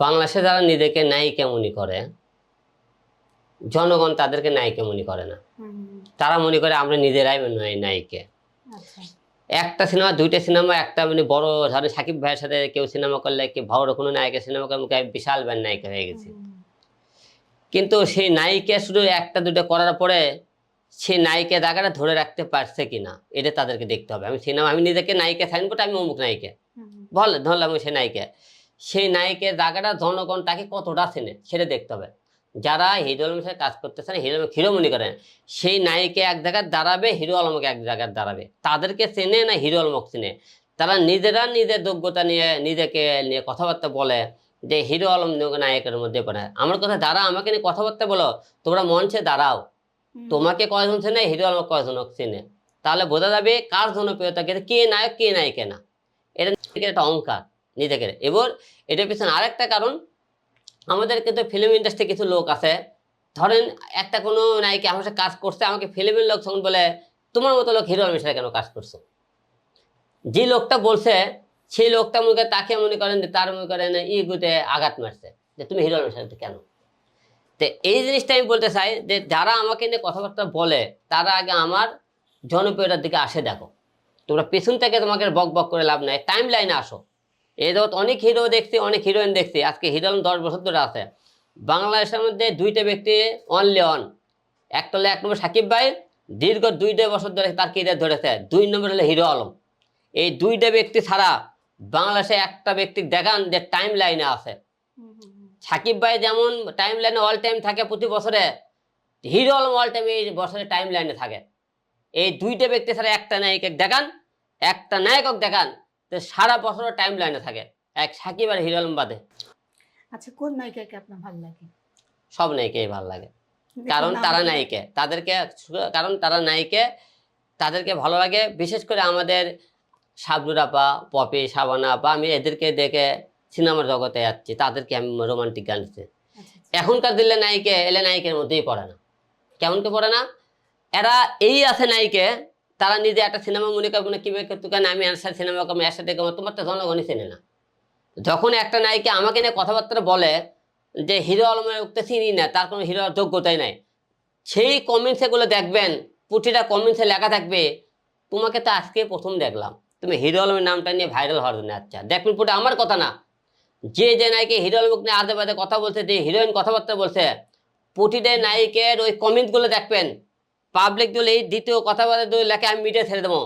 বাংলাদেশে যারা নিজেকে নায়িকা মনে করে, জনগণ তাদেরকে নায়িকা মনে করে না। তারা মনে করে আমরা নিজেরাই নায়িকা। একটা সিনেমা, দুইটা সিনেমা, একটা মানে বড় ধরনের সাকিব ভাইয়ের সাথে কেউ সিনেমা করলে, কি বড় কোনো নায়িকা সিনেমা করলে বিশাল ব্যান নায়িকা হয়ে গেছে। কিন্তু সেই নায়িকা শুধু একটা দুটো করার পরে সেই নায়িকা জায়গাটা ধরে রাখতে পারছে কিনা, এটা তাদেরকে দেখতে হবে। আমি নিজেকে নায়িকা সাইনবোর্ড, আমি অমুক নায়িকা ধরলাম, সেই নায়িকা, সেই নায়িকের জায়গাটা জনগণ তাকে কতটা চেনে সেটা দেখতে হবে। যারা হিরো আলমের সাথে কাজ করতেছে না, হিরো মনে করেন, সেই নায়িকা এক জায়গায় দাঁড়াবে, হিরো আলমকে এক জায়গায় দাঁড়াবে। তাদেরকে চেনে না হিরো আলমকে চেনে। তারা নিজেরা নিজের যোগ্যতা নিয়ে নিজেকে নিয়ে কথাবার্তা বলে যে হিরো আলম নায়কের মধ্যে পড়ে। আমার কথা, যারা আমাকে নিয়ে কথাবার্তা বলো, তোমরা মঞ্চে দাঁড়াও, তোমাকে কয়জন চেনে, হিরো আলম কয়জন চেনে, তাহলে বোঝা যাবে কার জনপ্রিয়তা, কে নায়ক কে নায়িকা না। এটা একটা অহংকার নিজেকে। এবার এটার পিছনে আরেকটা কারণ, আমাদের কিন্তু ফিল্ম ইন্ডাস্ট্রি কিছু লোক আছে, ধরেন একটা কোনো নায়িকা আমার সাথে কাজ করছে, আমাকে ফিল্মের লোক তখন বলে তোমার মতো লোক হিরো আলমের সাথে কেন কাজ করছো। যে লোকটা বলছে সেই লোকটা মনে করে, তাকে মনে করেন তার মনে করেন ইগুতে আঘাত মারছে যে তুমি হিরো আলমের সাথে কেন। তো এই জিনিসটা আমি বলতে চাই যে যারা আমাকে নিয়ে কথাবার্তা বলে তারা আগে আমার জনপ্রিয়তার দিকে আসে দেখো। তোমরা পেছন থেকে তোমাকে বক বক করে লাভ নাই, টাইম লাইনে আসো। এই জগৎ অনেক হিরো দেখছি, অনেক হিরোইন দেখছি। আজকে হিরো 10 বছর ধরে আছে বাংলাদেশের মধ্যে। দুইটা ব্যক্তি অনলি অন, একটা হলো 1 নম্বর সাকিব ভাই, দীর্ঘ 2 বছর ধরে তার কেরিয়ার ধরেছে। 2 নম্বর হলো হিরো আলম। এই দুইটা ব্যক্তি ছাড়া বাংলাদেশে একটা ব্যক্তি দেখান যে টাইম লাইনে আছে। সাকিব ভাই যেমন টাইম লাইনে অল টাইম থাকে প্রতি বছরে, হিরো আলম অল টাইম এই বছরে টাইম লাইনে থাকে। এই দুইটা ব্যক্তি ছাড়া একটা নায়িকা দেখান, একটা নায়কক দেখান, তো সারা বছর টাইম লাইনে থাকে, এক সাকিব আর হিরো আলম বাদে। আচ্ছা, কোন নায়িকাকে আপনার ভালো লাগে? সব নায়িকাই ভালো লাগে, কারণ তারা নায়িকা। কারণ তারা নায়িকা, তাদেরকে ভালো লাগে। বিশেষ করে আমাদের শাবনুর আপা, পপি, শাবানা আপা, আমি এদেরকে দেখে সিনেমার জগতে যাচ্ছি, তাদেরকে আমি রোমান্টিক গান দিচ্ছি। এখনকার দিলে নায়িকা এলে নায়িকের মধ্যেই পড়ে না। কেমন কে পড়ে না? এরা এই আছে নায়িকা, তারা নিজে একটা সিনেমা মনে করবো না, কিভাবে কেন আমি আনসার সিনেমা করবো, এর সাথে তোমার তো জনগণই চেনে না। যখন একটা নায়িকা আমাকে নিয়ে কথাবার্তা বলে যে হিরো আলমের উঠতে চিনি না, তার কোনো হিরোর যোগ্যতাই নাই, সেই কমেন্টস এগুলো দেখবেন, প্রতিটা কমেন্টসে লেখা থাকবে তোমাকে তো আজকে প্রথম দেখলাম, তুমি হিরো আলমের নামটা নিয়ে ভাইরাল হওয়ার জন্য। আচ্ছা দেখবেন, পুরো আমার কথা না, যে নায়িকা হিরো আলমক নিয়ে আদে বাদে কথা বলছে, যে হিরোইন কথাবার্তা বলছে, প্রতিটা নায়িকের ওই কমেন্টগুলো দেখবেন, পাবলিক দল এই দ্বিতীয় কথাবার্তা লেখে আমি মিডিয়া ছেড়ে দেবো,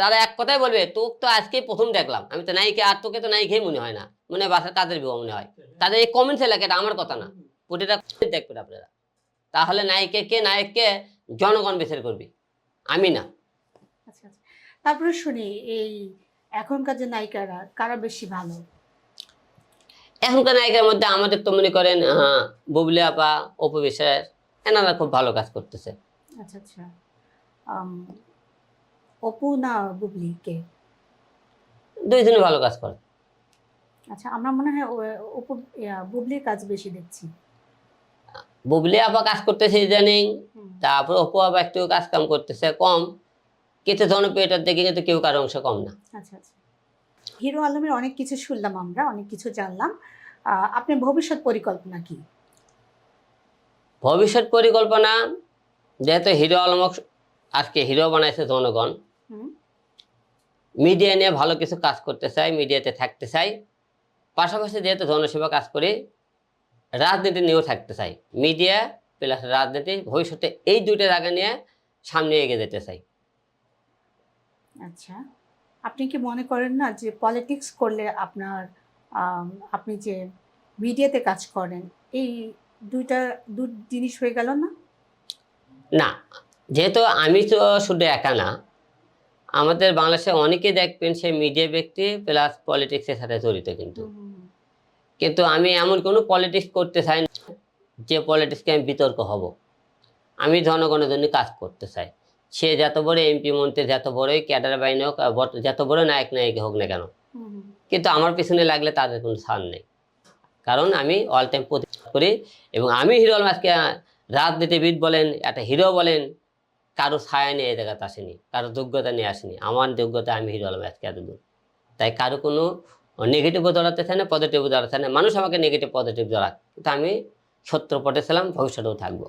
তারা এক কথাই বলবে তোকে তো আজকে প্রথম দেখলাম, আমি তো নায়িকা, আর তোকে তো নায়িকাই মনে হয় না, মনে হয় বাসার কাজের বিবাহ মনে হয়। তাদের এই কমেন্টসে লেখে, এটা আমার কথা না, প্রতিটা দেখবেন আপনারা। তাহলে নায়িকা কে নায়ক কে জনগণ বিচার করবি, আমি না। আচ্ছা আচ্ছা, তারপরে শুনি এই এখনকার যে নায়িকারা কারা বেশি ভালো? এখনকার নায়িকার মধ্যে আমাদের তো মনে করেন বুবলি আপা, অপু বিশ্বাস, এনারা খুব ভালো কাজ করতেছে। আচ্ছা আচ্ছা, অপু না বুবলি, কে? দুইজনে ভালো কাজ করে। আচ্ছা, আমরা মনে হয় অপু বুবলির কাজ বেশি দেখছি। বুবলি আপা কাজ করতেছে ইদানিং, তারপর অপু আপা একটু কাজ কাম করতেছে কম, কিন্তু জনপ্রিয়তার দিকে কিন্তু কেউ কারো অংশ কম না। আচ্ছা আচ্ছা, হিরো আলমের অনেক কিছু শুনলাম, আমরা অনেক কিছু জানলাম। আপনার ভবিষ্যৎ পরিকল্পনা কি? ভবিষ্যৎ পরিকল্পনা, যেহেতু হিরো আলমক আজকে হিরো বানাইছে জনগণ, মিডিয়া নিয়ে ভালো কিছু কাজ করতে চাই, মিডিয়াতে থাকতে চাই। পাশাপাশি যেহেতু জনসেবা কাজ করি, রাজনীতি নিয়েও থাকতে চাই। মিডিয়া প্লাস রাজনীতি, ভবিষ্যতে এই দুইটা জায়গা নিয়ে সামনে এগিয়ে যেতে চাই। আচ্ছা, আপনি কি মনে করেন না যে পলিটিক্স করলে আপনার আপনি যে মিডিয়াতে কাজ করেন, এই দুই জিনিস হয়ে গেল না? না, যেহেতু আমি তো শুধু একা না, আমাদের বাংলাদেশে অনেকে দেখবেন সে মিডিয়া ব্যক্তি প্লাস পলিটিক্সের সাথে জড়িত। কিন্তু আমি এমন কোনো পলিটিক্স করতে চাই না যে পলিটিক্সকে আমি বিতর্ক হব। আমি জনগণের জন্য কাজ করতে চাই। সে যত বড় এমপি মন্ত্রী, যত বড়ই ক্যাডার বাহিনী হোক, যত বড় নায়ক নায়িকা হোক না কেন, কিন্তু আমার পিছনে লাগলে তাদের কোনো ছাড় নেই। কারণ আমি অল টাইম প্রতিবাদ করি। এবং আমি হিরো আলম আজকে রাজনীতিবিদ বলেন, একটা হিরো বলেন, কারো ছায়া নিয়ে এই জায়গাতে আসেনি, কারো যোগ্যতা নিয়ে আসেনি। আমার যোগ্যতা, আমি হিরো আলম আজকে এতদূর। তাই কারো কোনো নেগেটিভও ধরাতে চায় না, পজিটিভও ধরাতে চায় না। মানুষ আমাকে নেগেটিভ পজিটিভ ধরাক, কিন্তু আমি সত্য পথে ছিলাম, ভবিষ্যতেও থাকবো।